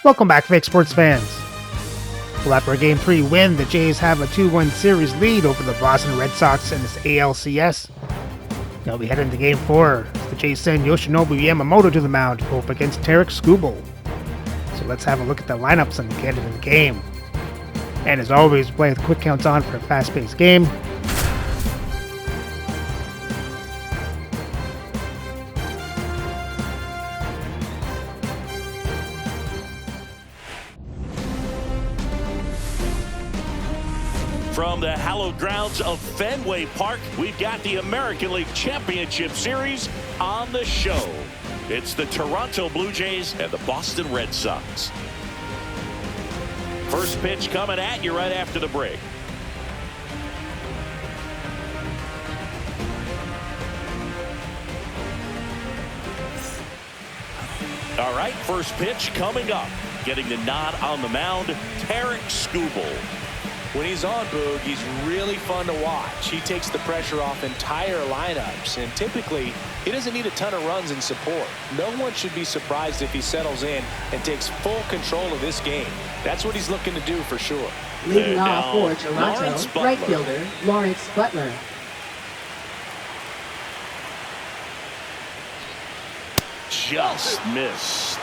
Welcome back, fake sports fans. Well, after a Game 3 win, the Jays have a 2-1 series lead over the Boston Red Sox in this ALCS. Now we head into Game 4. The Jays send Yoshinobu Yamamoto to the mound to go up against Tarek Skubal. So let's have a look at the lineups and get into the game. And as always, play with quick counts on for a fast-paced game. From the hallowed grounds of Fenway Park, we've got the American League Championship Series on the show. It's the Toronto Blue Jays and the Boston Red Sox. First pitch coming at you right after the break. All right, first pitch coming up. Getting the nod on the mound, Tarek Skubal. When he's on, Boog, he's really fun to watch. He takes the pressure off entire lineups, and typically, he doesn't need a ton of runs in support. No one should be surprised if he settles in and takes full control of this game. That's what he's looking to do for sure. Leading off for Toronto, right fielder Lawrence Butler. Just missed.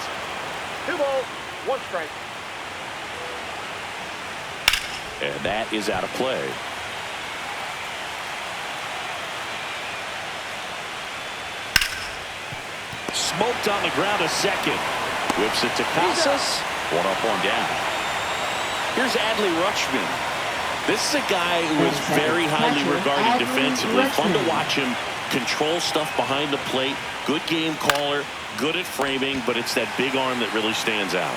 2 balls, 1 strike. And that is out of play. Smoked on the ground a second. Whips it to Casas. 1 up, 1 down. Here's Adley Rutschman. This is a guy who is very highly regarded defensively. Fun to watch him control stuff behind the plate. Good game caller. Good at framing, but it's that big arm that really stands out.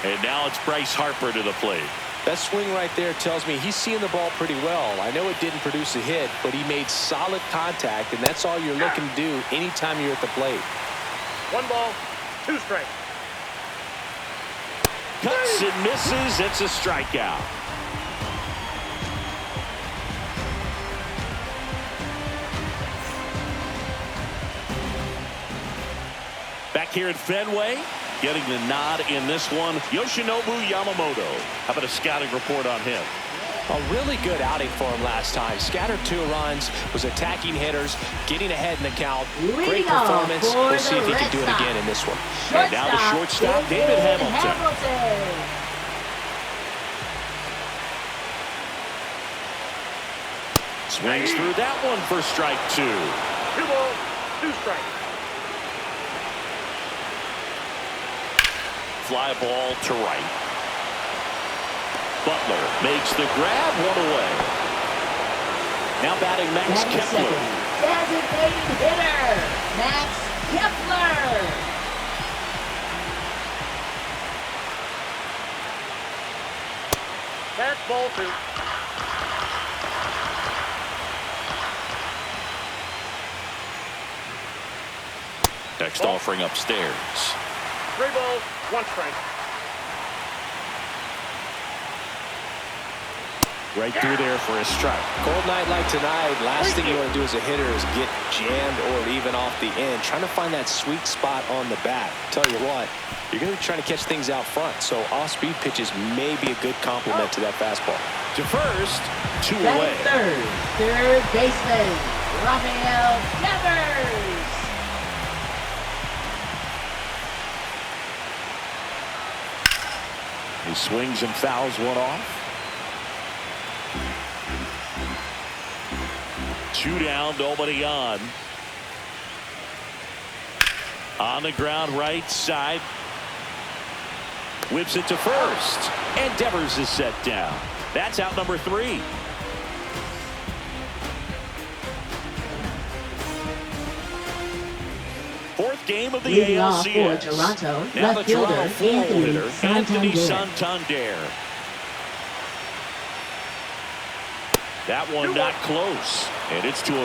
And now it's Bryce Harper to the plate. That swing right there tells me he's seeing the ball pretty well. I know it didn't produce a hit, but he made solid contact, and that's all you're looking to do anytime you're at the plate. 1 ball, 2 strikes. Cuts and misses. It's a strikeout. Back here at Fenway, getting the nod in this one, Yoshinobu Yamamoto. How about a scouting report on him? A really good outing for him last time. Scattered 2 runs, was attacking hitters, getting ahead in the count. Great performance. We'll see if he can do it again in this one. And now the shortstop, David Hamilton. Swings through that one for strike 2. 2 balls, 2 strikes. Fly ball to right. Butler makes the grab, 1 away. Now batting Max Kepler. Designated hitter, Max Kepler. That's ball 2. Next offering upstairs. 3 balls, 1 strike. Right through there for a strike. Cold night like tonight, last thing you want to do as a hitter is get jammed or even off the end. Trying to find that sweet spot on the bat. Tell you what, you're going to be trying to catch things out front, so off-speed pitches may be a good complement to that fastball. To first, 2 Batting away. third baseman Rafael Devers. He swings and fouls 1 off. 2 down, nobody on. On the ground, right side. Whips it to first. And Devers is set down. That's out number 3. Fourth game of the Leading off for ALCS. Toronto, Now the left fielder Toronto full hitter, Anthony Santander. Santander. That one not close, and it's 2-1.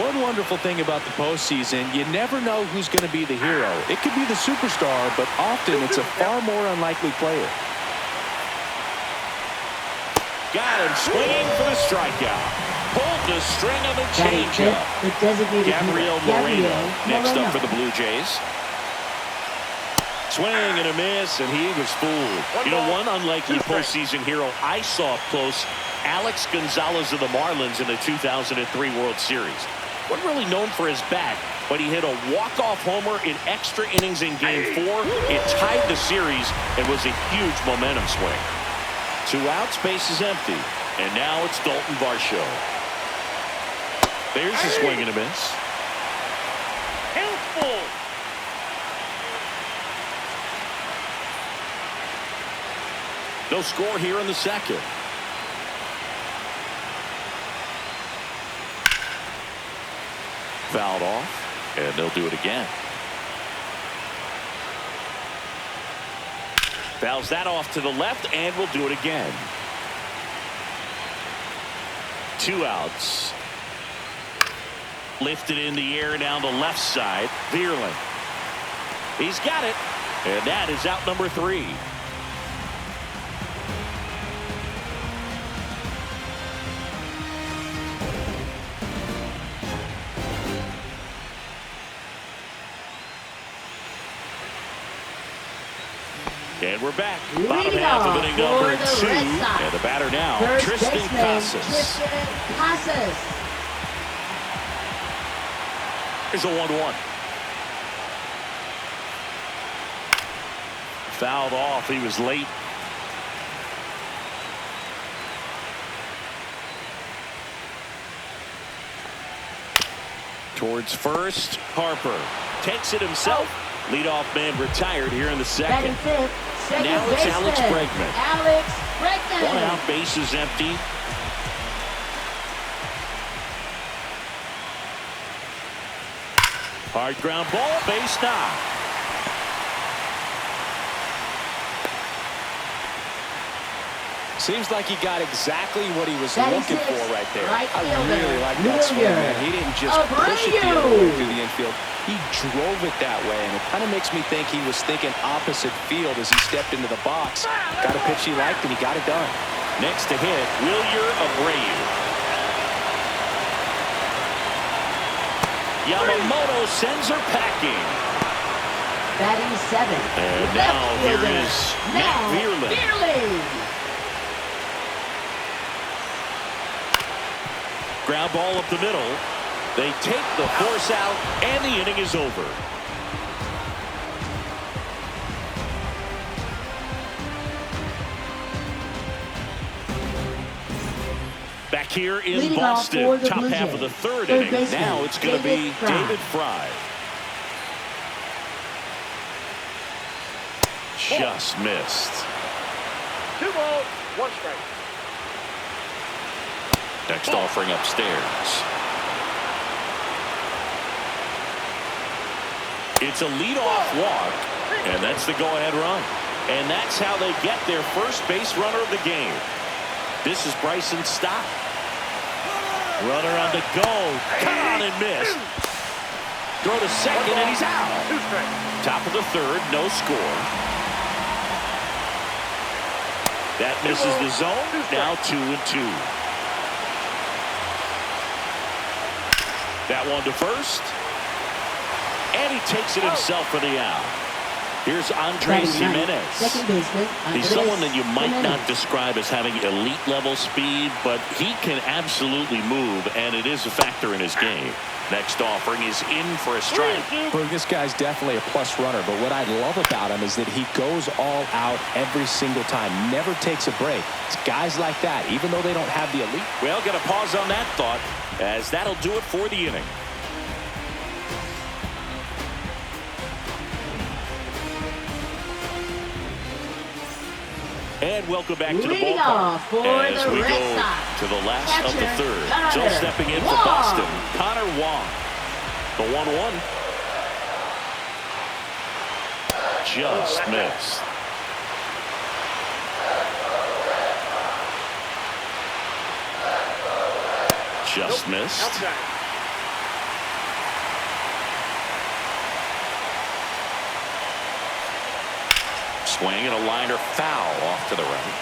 One wonderful thing about the postseason, you never know who's going to be the hero. It could be the superstar, but often it's a far more unlikely player. Got him swinging for the strikeout. Pulled the string of the Batting changeup. fifth, the designated Gabriel hitter, Moreno next Moreno. up for the Blue Jays. Swing and a miss, and he was fooled. You know, one unlikely postseason hero I saw up close, Alex Gonzalez of the Marlins in the 2003 World Series. Wasn't really known for his bat, but he hit a walk-off homer in extra innings in Game 4. It tied the series and was a huge momentum swing. 2 outs, base is empty, and now it's Dalton Varsho. There's a swing and a miss. Count. No score here in the second. Fouled off, and they'll do it again. Fouls that off to the left, and we'll do it again. 2 outs. Lifted in the air down the left side. Veerling. He's got it, and that is out number 3. And we're back. Bottom half of inning number 2. And the batter now, Tristan Casas. Here's a 1-1. Fouled off. He was late. Towards first. Harper takes it himself. Leadoff man retired here in the second. Now it's Alex Bregman. 1 out, base is empty. Hard ground ball, base knock. Seems like he got exactly what he was looking for right there. I really like that swing, man. He didn't just push it the other way through the infield. He drove it that way, and it kind of makes me think he was thinking opposite field as he stepped into the box. Got a pitch he liked, and he got it done. Next to hit, Wilyer Abreu. Yamamoto sends her packing. Batting 7. And now here is Matt Veerling. Ground ball up the middle. They take the force out, and the inning is over. Back here in Leading Boston, top half of the third inning. Now it's going to be David Fry. Just missed. 2 balls, 1 strike. Next offering upstairs. It's a leadoff walk, and that's the go-ahead run. And that's how they get their first base runner of the game. This is Bryson Stott. Runner on the go. Cut on and missed. Throw to second, and he's out. 2 strikes. Top of the third, no score. That misses the zone. Now 2-2. That one to first. And he takes it himself for the out. Here's Andres Jimenez. He's someone that you might not describe as having elite level speed, but he can absolutely move, and it is a factor in his game. Next offering is in for a strike. Well, this guy's definitely a plus runner, but what I love about him is that he goes all out every single time, never takes a break. It's guys like that, even though they don't have the elite. Well, got to pause on that thought, as that'll do it for the inning. And welcome back to the ballpark as we go to the last of the third. So stepping in for Boston, Connor Wong. The 1-1. Just missed. Just missed. Swing and a liner foul off to the right.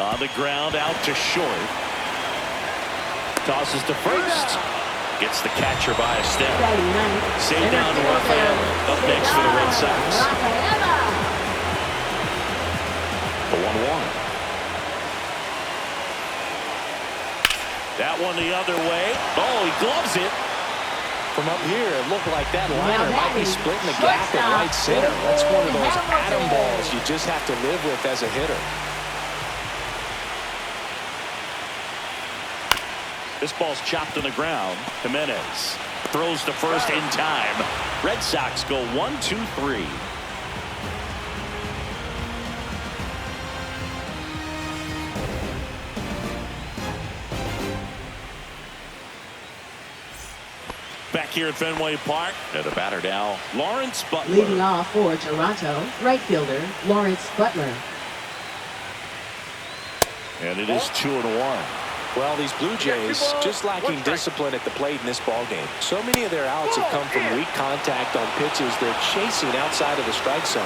On the ground out to short. tosses to first. Gets the catcher by a step. Save down to Rafael. Up next for the Red Sox. The 1-1. That one the other way. Oh, he gloves it. From up here, it looked like that liner might be splitting the gap at right center. That's one of those atom balls you just have to live with as a hitter. This ball's chopped on the ground. Jimenez throws to first in time. Red Sox go 1-2-3. Back here at Fenway Park. And the batter now, Lawrence Butler. Leading off for Toronto, right fielder Lawrence Butler. And it is 2-1. Well, these Blue Jays just lacking discipline at the plate in this ballgame. So many of their outs have come from weak contact on pitches they're chasing outside of the strike zone.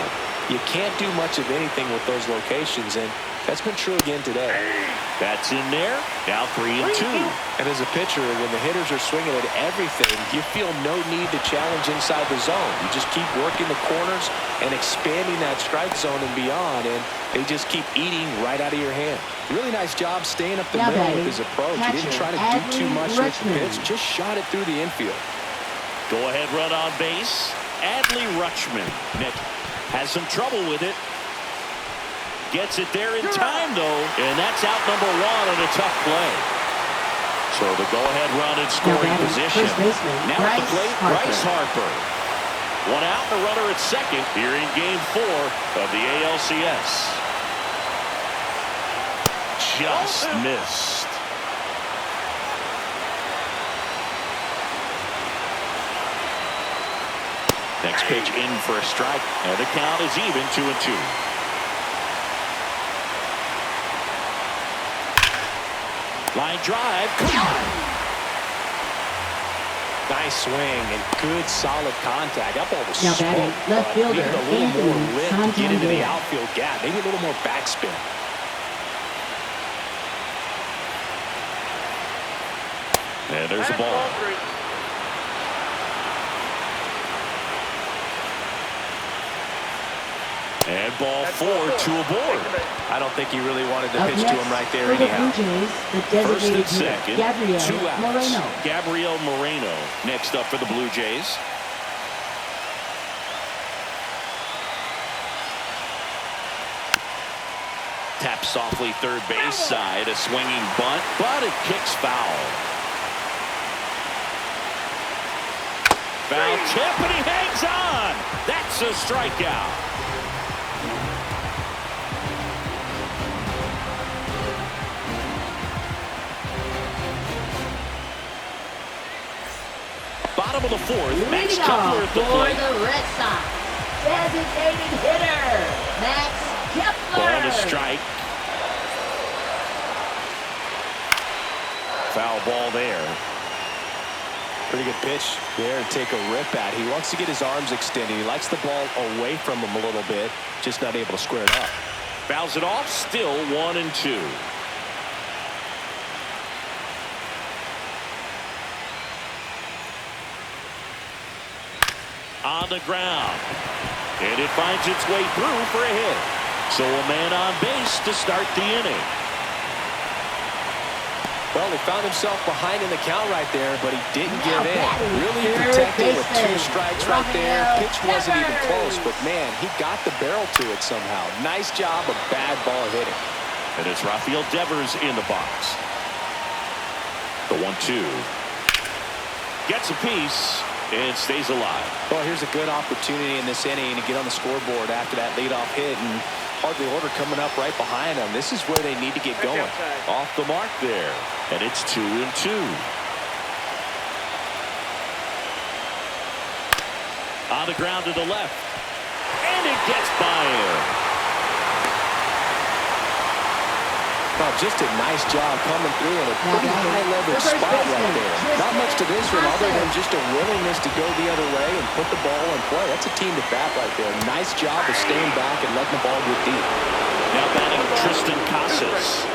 You can't do much of anything with those locations, and that's been true again today. That's in there. Now 3-2. And as a pitcher, when the hitters are swinging at everything, you feel no need to challenge inside the zone. You just keep working the corners and expanding that strike zone and beyond, and they just keep eating right out of your hand. Really nice job staying up the middle with his approach. He didn't try to do too much with the pitch, just shot it through the infield. Go ahead run on base. Adley Rutschman. Nick has some trouble with it. Gets it there in time, though, and that's out number 1 on a tough play. So the go-ahead run in scoring position. Now at the plate, Bryce Harper. 1 out and a runner at second here in Game 4 of the ALCS. Just missed. Next pitch in for a strike, and the count is even 2-2. Line drive. Nice swing and good solid contact. That ball was now smoked, left fielder needed a little more lift to get into the Santander. outfield gap. Maybe a little more backspin. And there's the ball. And ball 4 to a board. I don't think he really wanted to Up pitch to him right there for the anyhow. Blue Jays, the First and designated second, hitter, 2 outs. Moreno. Gabriel Moreno next up for the Blue Jays. Tap softly third base side, a swinging bunt, but it kicks foul. Foul tip, and he hangs on. That's a strikeout. Bottom of the 4th, Max Leading Kepler off at the for plate. the Red Sox, designated hitter Max Kepler. Ball to strike. Foul ball there. Pretty good pitch there to take a rip at. He wants to get his arms extended. He likes the ball away from him a little bit, just not able to square it up. Fouls it off, still 1-2. On the ground. And it finds its way through for a hit. So a man on base to start the inning. Well, he found himself behind in the count right there, but he didn't give in. Really protected with 2 strikes right there. Pitch wasn't even close, but man, he got the barrel to it somehow. Nice job of bad ball hitting. And it's Rafael Devers in the box. The 1-2. Gets a piece and stays alive. Well, here's a good opportunity in this inning to get on the scoreboard after that leadoff hit, and hardly order coming up right behind them. This is where they need to get going. Off the mark there. And it's 2-2. On the ground to the left. And it gets by him. Well, just a nice job coming through in a pretty high-level spot right there. Not much to this one other than just a willingness to go the other way and put the ball in play. That's a team to bat right there. Nice job of staying back and letting the ball get deep. Now batting Tristan Casas.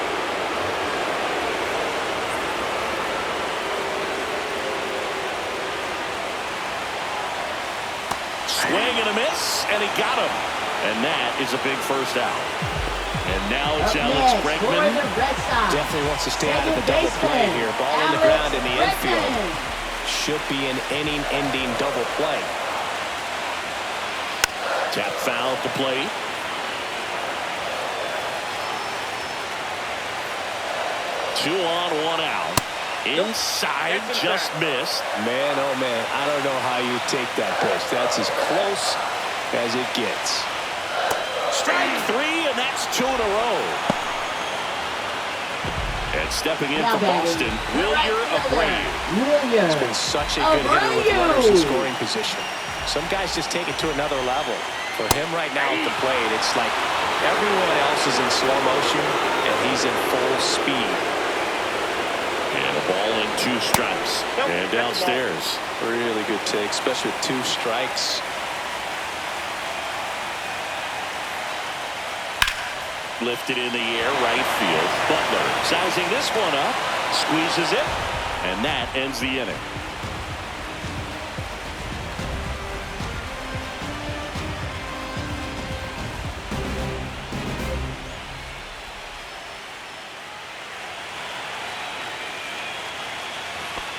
Swing and a miss, and he got him. And that is a big first out. And now it's Alex Bregman. Definitely wants to stay out of the double play here. Ball on the ground in the infield. Should be an inning-ending double play. Tap foul at the plate. Two on, one out. Inside, just missed. Man, oh man, I don't know how you take that pitch. That's as close as it gets. Strike three, and that's two in a row. And stepping in for Boston, Wilyer Abreu. He's been such a good hitter with runners in scoring position. Some guys just take it to another level. For him right now at the plate, it's like everyone else is in slow motion, and he's in full speed. And a ball and two strikes. And downstairs. Really good take, especially with two strikes. Lifted in the air, right field. Butler sizing this one up. Squeezes it. And that ends the inning.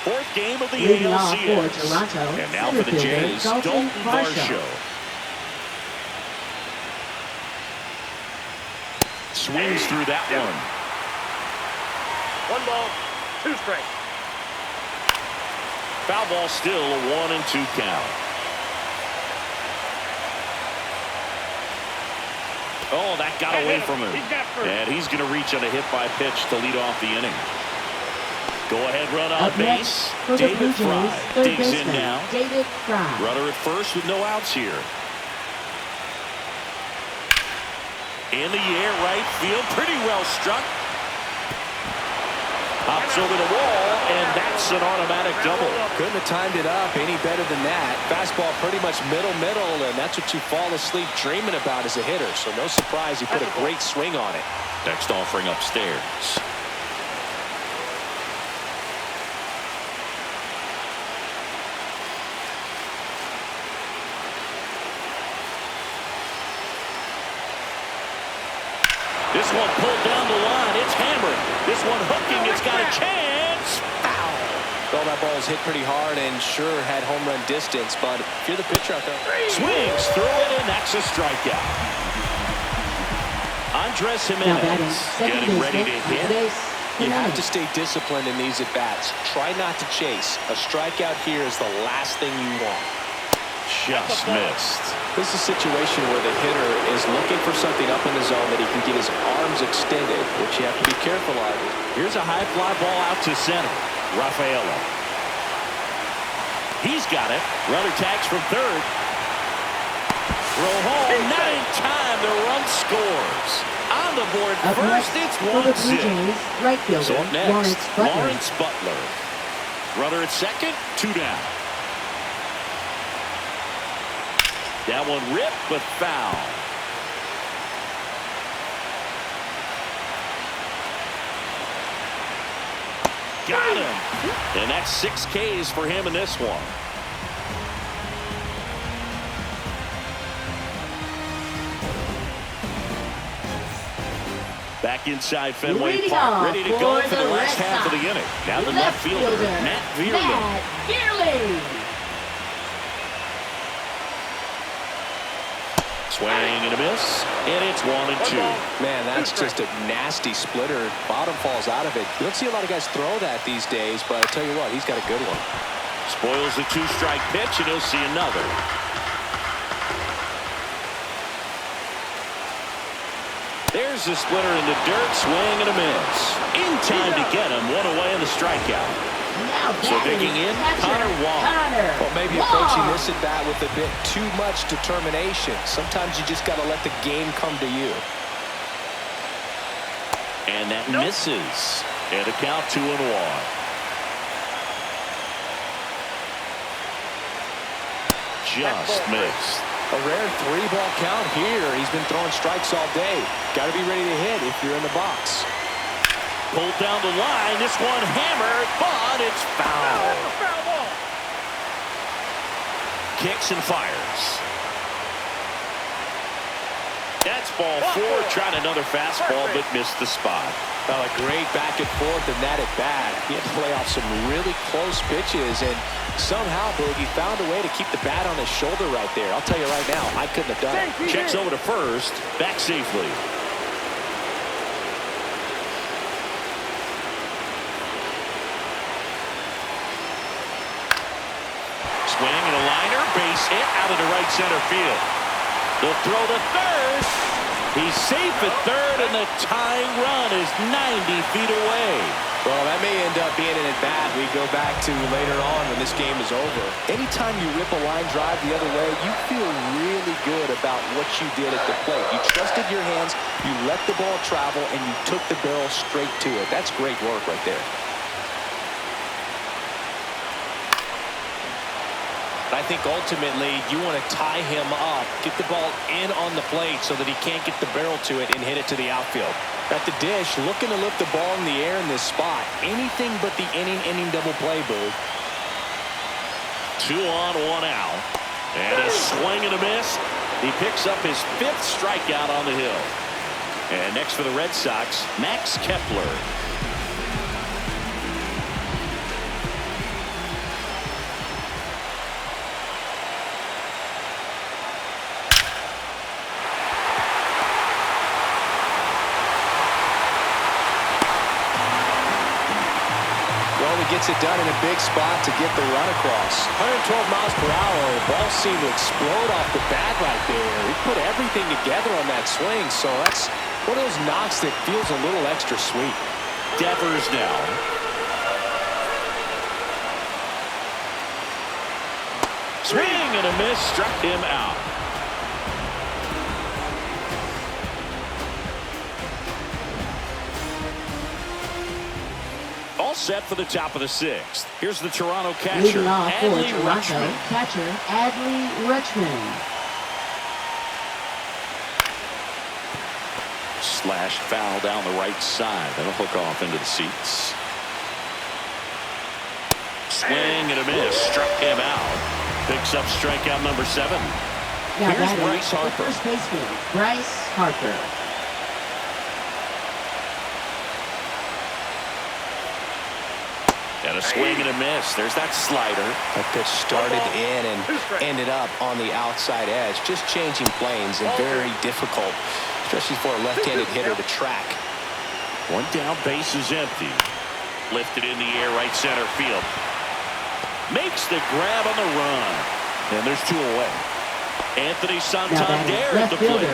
Fourth game of the ALCS. And now for the Jays, Dalton Varsho. Swings through that one. One ball, two strikes. Foul ball still, a 1-2 count. Oh, that got away from him. And he's going to reach on a hit by pitch to lead off the inning. Go ahead run on base. David Fry digs in now. Runner at first with no outs here. In the air, right field, pretty well struck. Hops over the wall, and that's an automatic double. Couldn't have timed it up any better than that. Fastball pretty much middle, and that's what you fall asleep dreaming about as a hitter. So no surprise he put a great swing on it. Next offering upstairs. This one pulled down the line. It's hammered. This one hooking. It's got a chance. Foul. Well, that ball's hit pretty hard and sure had home run distance, but if you're the pitcher out there. Swings through it, and that's a strikeout. Andres Jimenez getting ready to hit. You have to stay disciplined in these at-bats. Try not to chase. A strikeout here is the last thing you want. Just missed. This is a situation where the hitter is looking for something up in the zone that he can get his arms extended, which you have to be careful of. Here's a high fly ball out to center. Rafaela. He's got it. Runner tags from third. Throw home. Not in time. The run scores. On the board first, it's 1-0. So up next, Lawrence Butler. Runner at second, two down. That one ripped, but foul. Got him. And that's 6 Ks for him in this one. Back inside Fenway Park, ready to go for the last half of the inning. Now the left fielder, Matt Vierling. Swing and a miss, and it's 1-2. Man, that's just a nasty splitter. Bottom falls out of it. You don't see a lot of guys throw that these days, but I tell you what, he's got a good one. Spoils the 2-strike pitch, and he'll see another. There's the splitter in the dirt, swing and a miss. In time to get him, one away in the strikeout. So digging in, Connor Wong. Well, maybe approaching this at bat with a bit too much determination. Sometimes you just got to let the game come to you. And that misses. And a count 2-1. Just missed. A rare 3-ball count here. He's been throwing strikes all day. Got to be ready to hit if you're in the box. Pulled down the line. This one hammered, but it's foul. Kicks and fires. That's ball 4. Tried another fastball, but missed the spot. Well, a great back and forth in that at bat. He had to play off some really close pitches, and somehow Boogie found a way to keep the bat on his shoulder right there. I'll tell you right now, I couldn't have done it. Checks over to first, back safely. Swing and a liner, base hit out into right center field. The throw to third. He's safe at third, and the tying run is 90 feet away. Well, that may end up being an at-bat we go back to later on when this game is over. Anytime you rip a line drive the other way, you feel really good about what you did at the plate. You trusted your hands, you let the ball travel, and you took the barrel straight to it. That's great work right there. I think ultimately you want to tie him up, get the ball in on the plate so that he can't get the barrel to it and hit it to the outfield. At the dish, looking to lift the ball in the air in this spot. Anything but the inning double play, Boo. 2 on, 1 out. And a swing and a miss. He picks up his 5th strikeout on the hill. And next for the Red Sox, Max Kepler. Gets it done in a big spot to get the run across. 112 miles per hour. The ball seemed to explode off the bat right there. He put everything together on that swing, so that's one of those knocks that feels a little extra sweet. Devers now. Swing and a miss, struck him out. Set for the top of the 6th. Here's the Toronto catcher, Adley Rutschman. Catcher, Adley Rutschman. Slash foul down the right side. That'll hook off into the seats. Swing and a miss. Struck him out. Picks up strikeout number 7. Now here's Bryce Harper. First baseman, Bryce Harper. And a swing and a miss. There's that slider. That pitch started in and ended up on the outside edge. Just changing planes and very difficult, especially for a left-handed hitter to track. 1 down, base is empty. Lifted in the air, right center field. Makes the grab on the run. And there's 2 away. Anthony Santander at the plate.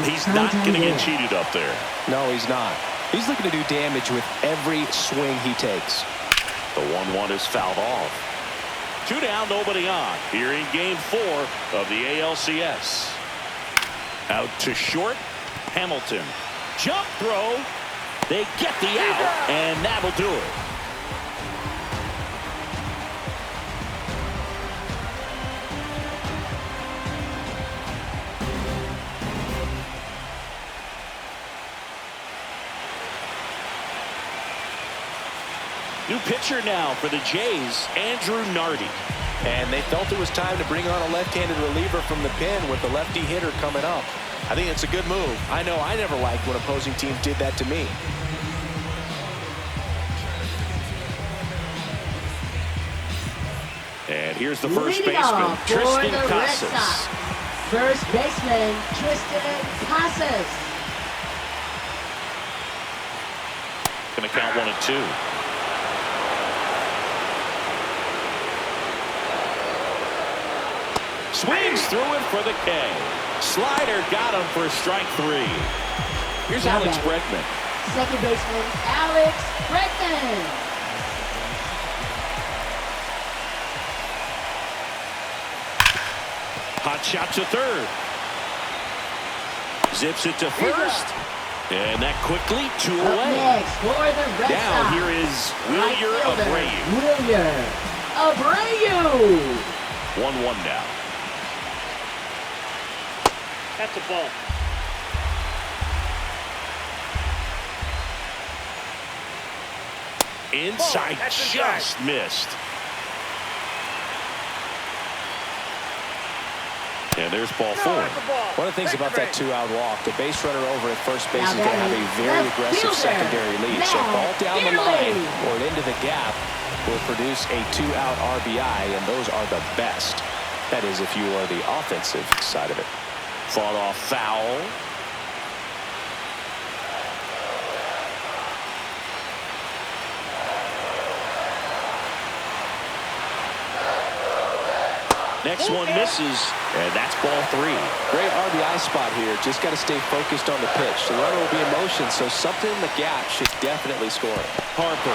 He's not going to get cheated up there. No, he's not. He's looking to do damage with every swing he takes. The 1-1 is fouled off. 2 down, nobody on. Here in game 4 of the ALCS. Out to short. Hamilton. Jump throw. They get the out, and that'll do it. New pitcher now for the Jays, Andrew Nardi. And they felt it was time to bring on a left-handed reliever from the pen with the lefty hitter coming up. I think it's a good move. I know I never liked when opposing teams did that to me. And here's the first baseman, Tristan Casas. First baseman, Tristan Casas. Going to count 1 and 2. Swings through it for the K. Slider got him for strike 3. Here's Alex Bregman. Second baseman, Alex Bregman. Hot shot to third. Zips it to first. And that quickly 2 away. Next for the Red Sox. Now here is Wilyer Abreu. Wilyer Abreu. 1-1 now. That's a ball. Inside, just missed. And And there's ball 4. One of the things about that 2-out walk, the base runner over at first base is going to have a very aggressive secondary lead. So ball down the line or into the gap will produce a 2-out RBI, and those are the best. That is if you are the offensive side of it. Fought off foul. Next one misses, and that's ball 3. Great RBI spot here. Just got to stay focused on the pitch. The runner will be in motion, so something in the gap should definitely score it. Harper.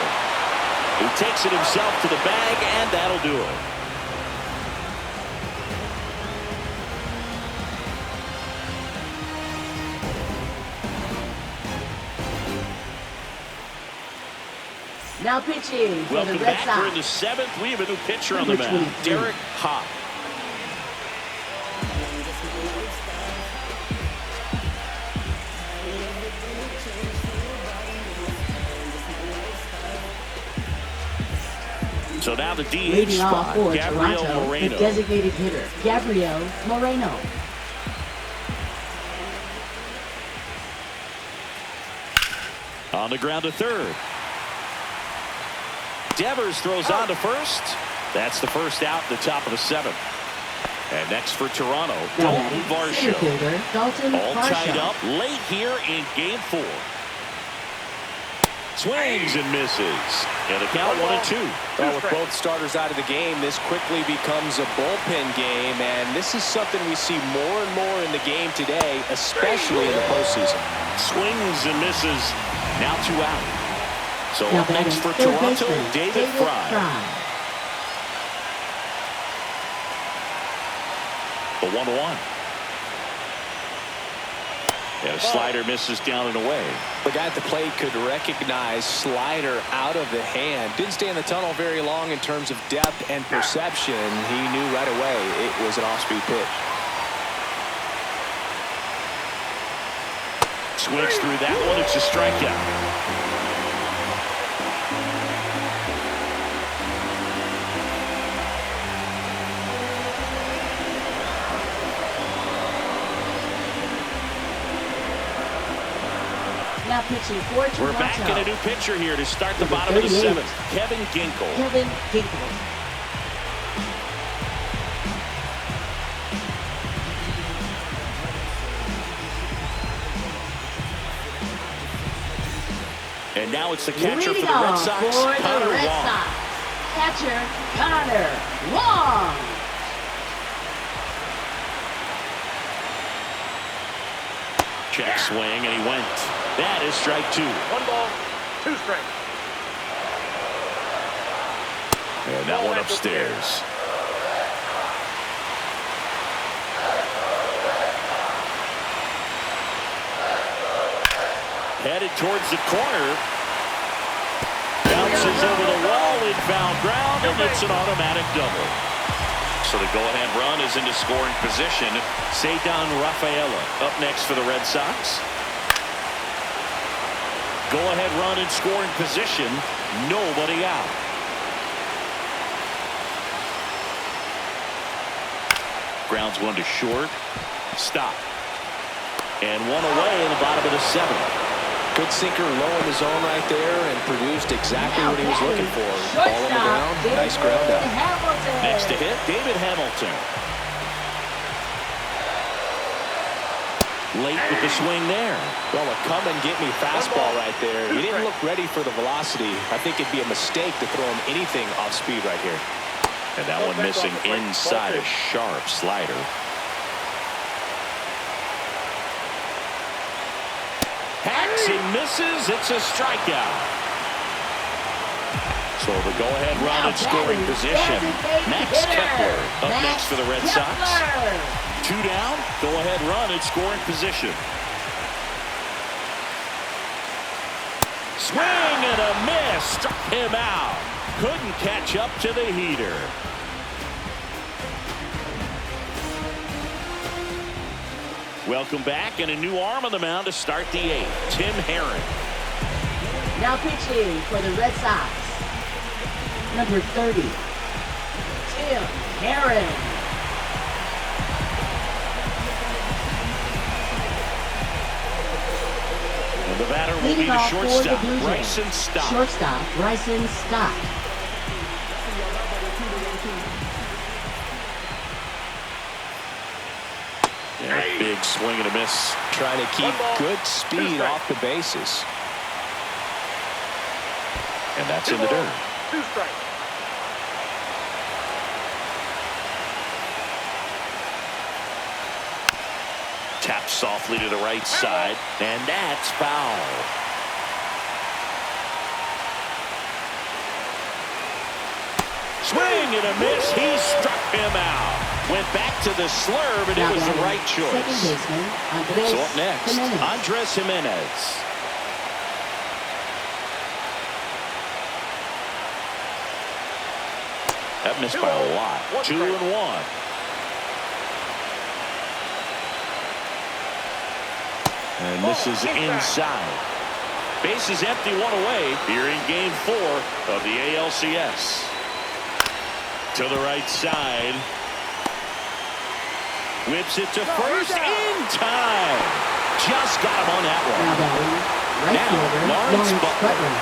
He takes it himself to the bag, and that'll do it. Now pitching for Welcome the Red back. Sox. We're in the 7th. We have a new pitcher on the mound, Derek Hopp. So now the DH Leading off spot, for Gabriel Toronto, Moreno. the designated hitter, Gabriel Moreno. On the ground to third. Devers throws on to first. That's the first out, the top of the 7th. And next for Toronto, Dalton Varsho. All tied up late here in game 4. Swings and misses. And the count 1-2. Well, with both starters out of the game, this quickly becomes a bullpen game, and this is something we see more and more in the game today, especially in the postseason. Swings and misses. Now 2 out. So up next for Toronto, David Fry. The 1-1. And a slider misses down and away. The guy at the plate could recognize slider out of the hand. Didn't stay in the tunnel very long in terms of depth and perception. He knew right away it was an off-speed pitch. Swings through that one. It's a strikeout. Now pitching for Toronto. We're back in a new pitcher here to start the bottom of the 7th. Kevin Ginkel. Kevin Ginkel. And now it's the catcher for Leading the Red off Sox, for the Connor Red Wong. Sox, catcher Connor Wong. Check swing, and he went. That is strike 2. 1 ball, 2 strikes. And that one upstairs. Headed towards the corner. Bounces over the wall in foul ground, and it's an automatic double. So the go-ahead run is into scoring position. Ceddanne Rafaela up next for the Red Sox. Go-ahead run in scoring position. Nobody out. Grounds one to short. Stop. And one away in the bottom of the 7th. Good sinker low in the zone right there and produced exactly what he was looking for. Ball on the ground. Nice ground out. Next to hit, David Hamilton. Late with the swing there. Well, a come-and-get-me fastball right there. He didn't look ready for the velocity. I think it'd be a mistake to throw him anything off speed right here. And that one missing inside a sharp slider. Hacks and misses. It's a strikeout. So the go-ahead run in scoring position. Max Kepler up next for the Red Sox. 2 down. Go-ahead run in scoring position. Swing and a miss. Struck him out. Couldn't catch up to the heater. Welcome back, and a new arm on the mound to start the 8th. Tim Herron. Now pitching for the Red Sox, number 30, Tim Herron. The batter will be Leading the off for the shortstop, Blue Jays. Bryson Stott. Shortstop, Bryson Stott. Yeah, big swing and a miss. Trying to keep good speed off the bases. And that's in the dirt. 2 strikes. Tap softly to the right side, and that's foul. Swing and a miss. He struck him out. Went back to the slurve, and it was the right choice. Second baseman, Andres So up next, Jimenez. Andres Jimenez. That missed by a lot. 2-1. And this is inside. Base is empty, 1 away here in game 4 of the ALCS. To the right side. Whips it to first in time. Just got him on that one. Now batting, right Now, fielder, Lawrence Lawrence Butler. Butler.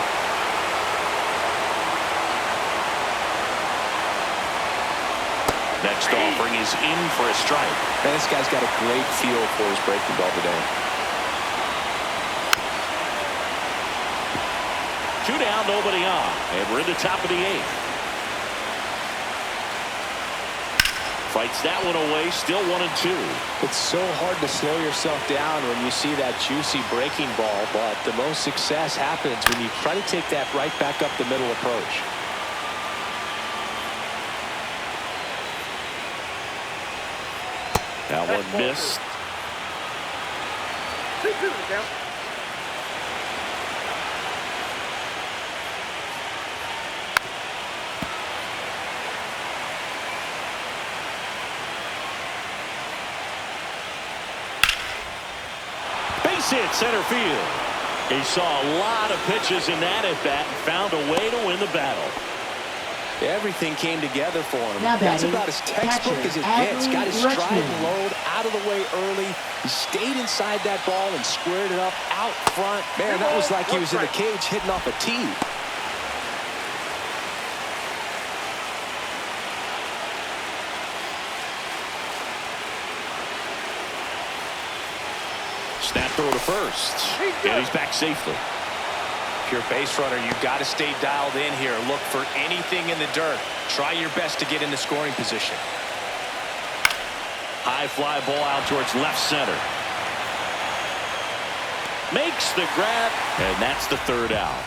Next offering is in for a strike. Man, this guy's got a great feel for his breaking ball today. 2 down, nobody on. And we're in the top of the 8th. Fights that one away, still 1-2. It's so hard to slow yourself down when you see that juicy breaking ball, but the most success happens when you try to take that right back up the middle approach. That one missed. 2-2 the count. Base hit, center field. He saw a lot of pitches in that at-bat and found a way to win the battle. Everything came together for him. Now That's batting, about as textbook catcher, as it gets. Got his Adley stride and Rutschman. load out of the way early. He stayed inside that ball and squared it up out front. Man, that was like he was in a cage hitting off a tee. Snap throw to first. And he's back safely. If you're a base runner, you've got to stay dialed in here. Look for anything in the dirt. Try your best to get into scoring position. High fly ball out towards left center. Makes the grab, and that's the 3rd out.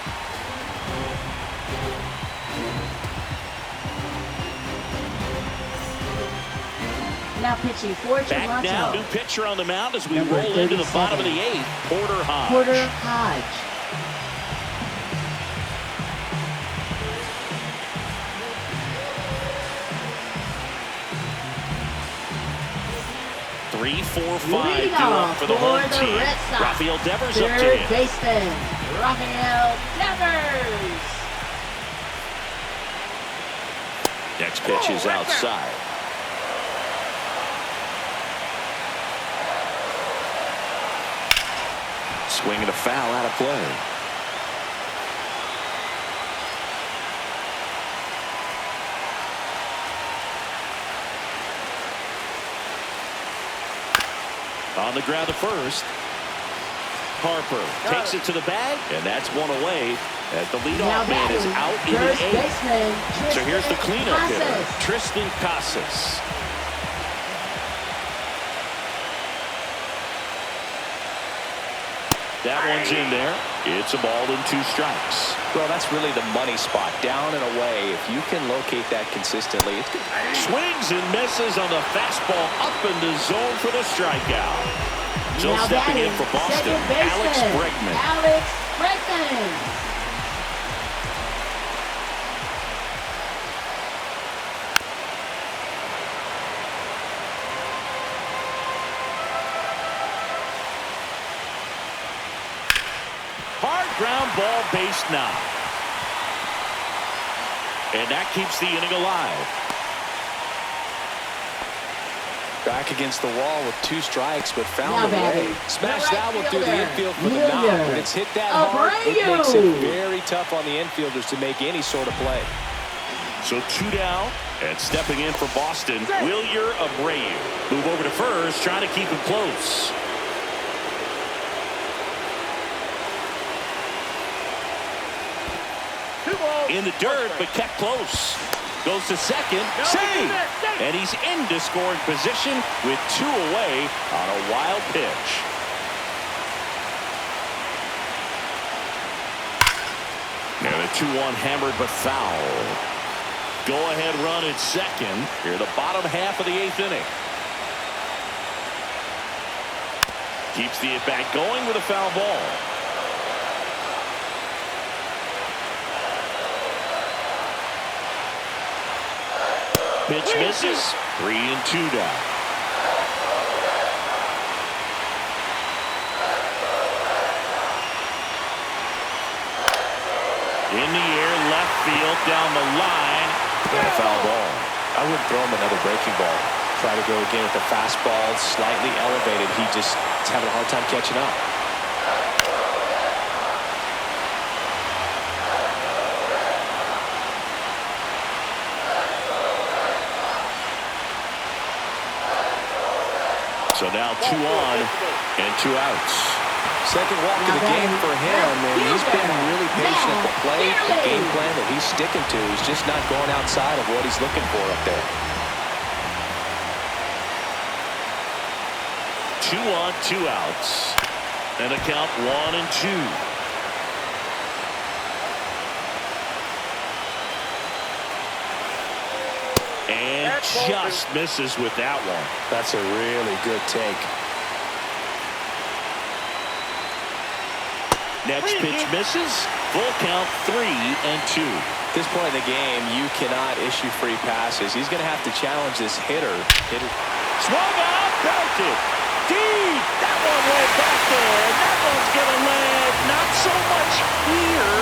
Now pitching for Back now, new Toronto, pitcher on the mound as we Number roll into the 37. bottom of the 8th. Porter Hodge. Porter Hodge. Three, 4, 5 Leading due up off for the home the team. Red Sox. Rafael Devers up to Third hit. baseman, Rafael Devers. Next pitch is outside. Swing and a foul out of play. On the ground to first. Harper takes it to the bag, and that's 1 away as the Now leadoff man is batting, out in the first 8th. baseman, So here's the cleanup hitter, Casas. Tristan Casas. That one's in there. It's a ball and 2 strikes. Well, that's really the money spot, down and away. If you can locate that consistently, it's good. Swings and misses on the fastball up in the zone for the strikeout. So Now stepping in batting, for Boston, second baseman, Alex Bregman. Alex Bregman. Hard ground ball, base knock. And that keeps the inning alive. Back against the wall with 2 strikes, but found Now a way. batting, Smashed the that right one through the fielder, infield for the Hilliard. knock. When it's hit that hard, it makes it Abreu. very tough on the infielders to make any sort of play. So 2 down, and stepping in for Boston, Wilyer Abreu. Move over to first, trying to keep him close. In the dirt, but kept close. Goes to second, save! And he's into scoring position with 2 away on a wild pitch. And a 2-1 hammered but foul. Go-ahead run at second here, the bottom half of the 8th inning. Keeps the at-bat going with a foul ball. Pitch misses. 3-2 down. In the air, left field, down the line, and a foul ball. I wouldn't throw him another breaking ball. Try to go again with the fastball, slightly elevated. He's having a hard time catching up. So now 2 on and 2 outs. Second walk of the game for him, and he's been really patient at the plate. The game plan that he's sticking to is just not going outside of what he's looking for up there. 2 on, 2 outs. And a count 1-2. And just misses with that one. That's a really good take. Next pitch misses. Full count 3-2. At this point in the game, you cannot issue free passes. He's going to have to challenge this hitter. Swung out, belted. Deep. That one went back there. That one's going to land not so much here,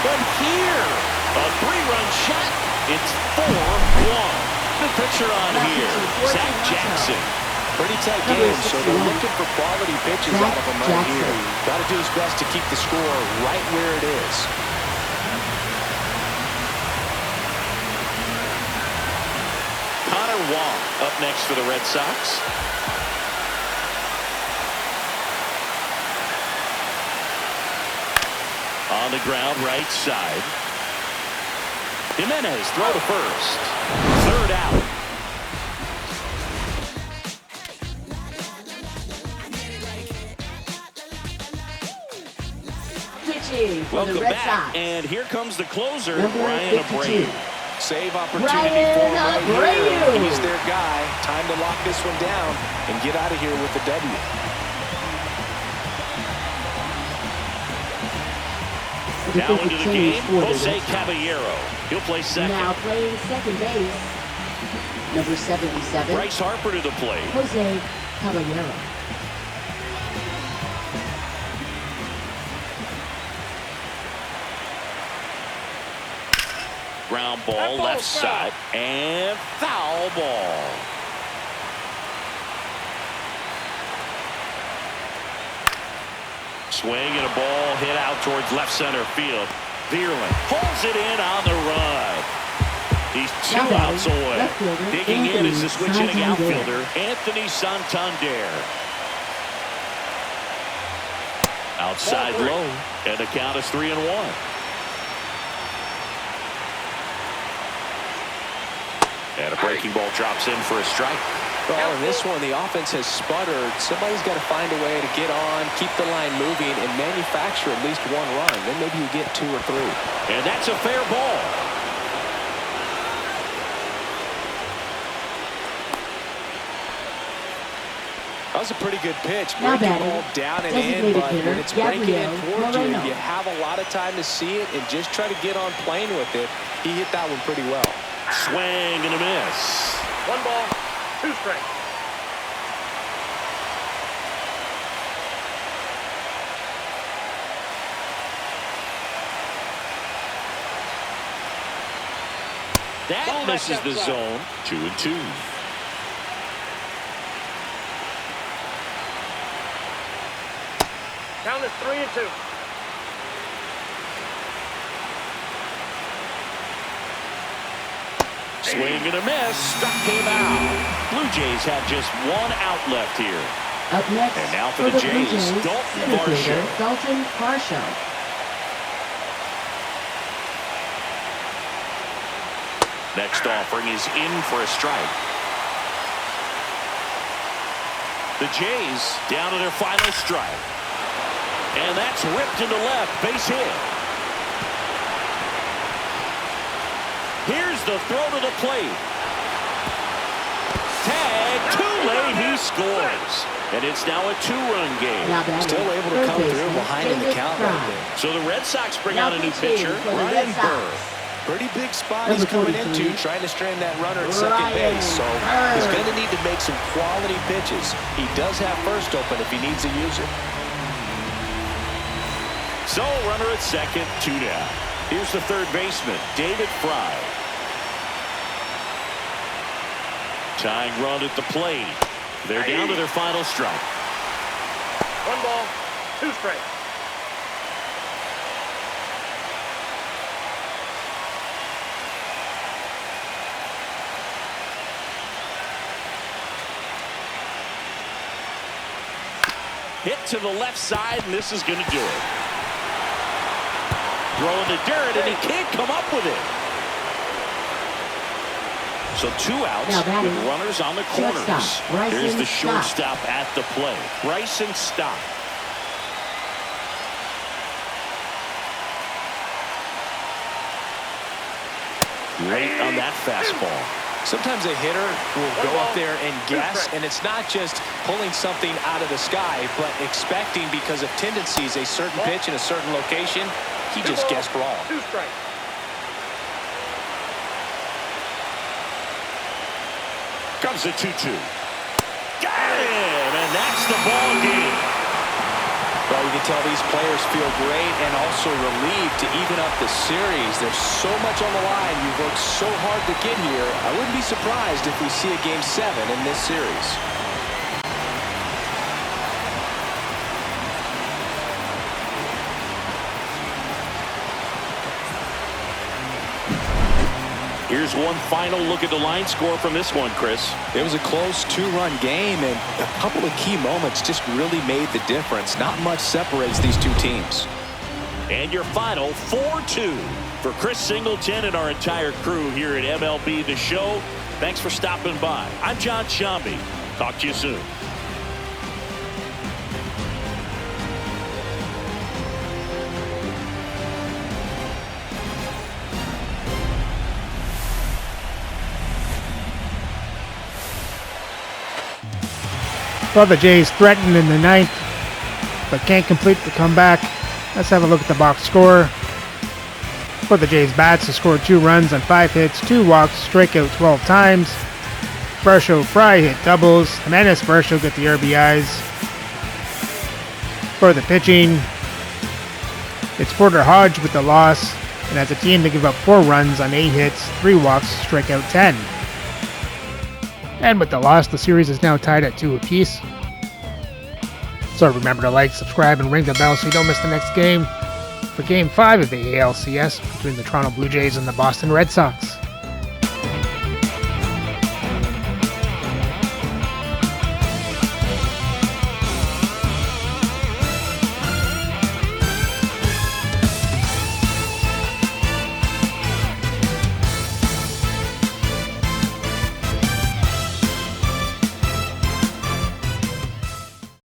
but here. A 3-run shot. It's 4-1. The pitcher on here, Zach Jackson. Pretty tight game, so they're looking for quality pitches out of him right here. Got to do his best to keep the score right where it is. Connor Wong up next for the Red Sox. On the ground, right side. Jimenez, throw to first. 3rd out. Pitching for the Welcome Red back, Sox. and here comes the closer, Number Ryan 52. Abreu. Save opportunity Ryan for him right here. Abreu. He's their guy. Time to lock this one down and get out of here with the W. Now into the game, Jose Caballero. He'll play second. Now playing second base, number 77, Bryce Harper to the plate. Jose Caballero. Ground ball, left side, and foul ball. Swing and a ball hit out towards left center field. Vierling pulls it in on the run. He's 2 outs away. Digging in is the switch hitting outfielder, Anthony Santander. Outside low, and the count is 3-1. And a breaking ball drops in for a strike. Well, in this one, the offense has sputtered. Somebody's got to find a way to get on, keep the line moving, and manufacture at least 1 run. Then maybe you get 2 or 3. And that's a fair ball. That was a pretty good pitch. Now Breaking batting, ball down and designated in, but hitter, when it's breaking in Gabriel towards you, Moreno. you have a lot of time to see it and just try to get on playing with it. He hit that one pretty well. Swing and a miss. 1 ball, 2 strikes. That misses the zone. 2-2. 3-2. Swing and a miss. Struck him out. Blue Jays have just one out left here. Up next, And now for the Jays, Dalton Varsho. Dalton Varsho. Next offering is in for a strike. The Jays down to their final strike. And that's ripped into left. Base hit. Here's the throw to the plate. Tag, too late, he scores. And it's now a two-run game. Still able to come through behind in the count right there. So the Red Sox bring out a new pitcher, Ryan Burr. Pretty big spot he's coming into, trying to strand that runner at second base. So he's going to need to make some quality pitches. He does have first open if he needs to use it. So runner at second, 2 down. Here's the third baseman, David Fry. Tying run at the plate. They're down to their final strike. 1 ball, 2 strikes. Hit to the left side, and this is going to do it. Throwing the dirt, and he can't come up with it. So 2 outs with runners on the corners. Here's the shortstop at the plate, Bryson Stott. Right on that fastball. Sometimes a hitter will go up there and guess, and it's not just pulling something out of the sky, but expecting because of tendencies a certain pitch in a certain location. He just guessed wrong. 2 strikes. Comes the 2-2. Got him, and that's the ball game. Well, you can tell these players feel great and also relieved to even up the series. There's so much on the line. You've worked so hard to get here. I wouldn't be surprised if we see a Game 7 in this series. Here's one final look at the line score from this one, Chris. It was a close 2-run game, and a couple of key moments just really made the difference. Not much separates these two teams. And your final 4-2 for Chris Singleton and our entire crew here at MLB The Show. Thanks for stopping by. I'm John Shambi. Talk to you soon. Well, the Jays threatened in the 9th, but can't complete the comeback. Let's have a look at the box score. For the Jays bats, they scored 2 runs on 5 hits, 2 walks, strike out 12 times. Varsho Fry hit doubles. Jimenez Varsho get the RBIs. For the pitching, it's Porter Hodge with the loss, and as a team they give up 4 runs on 8 hits, 3 walks, strike out 10. And with the loss, the series is now tied at 2 apiece. So remember to like, subscribe, and ring the bell so you don't miss the next game for Game 5 of the ALCS between the Toronto Blue Jays and the Boston Red Sox.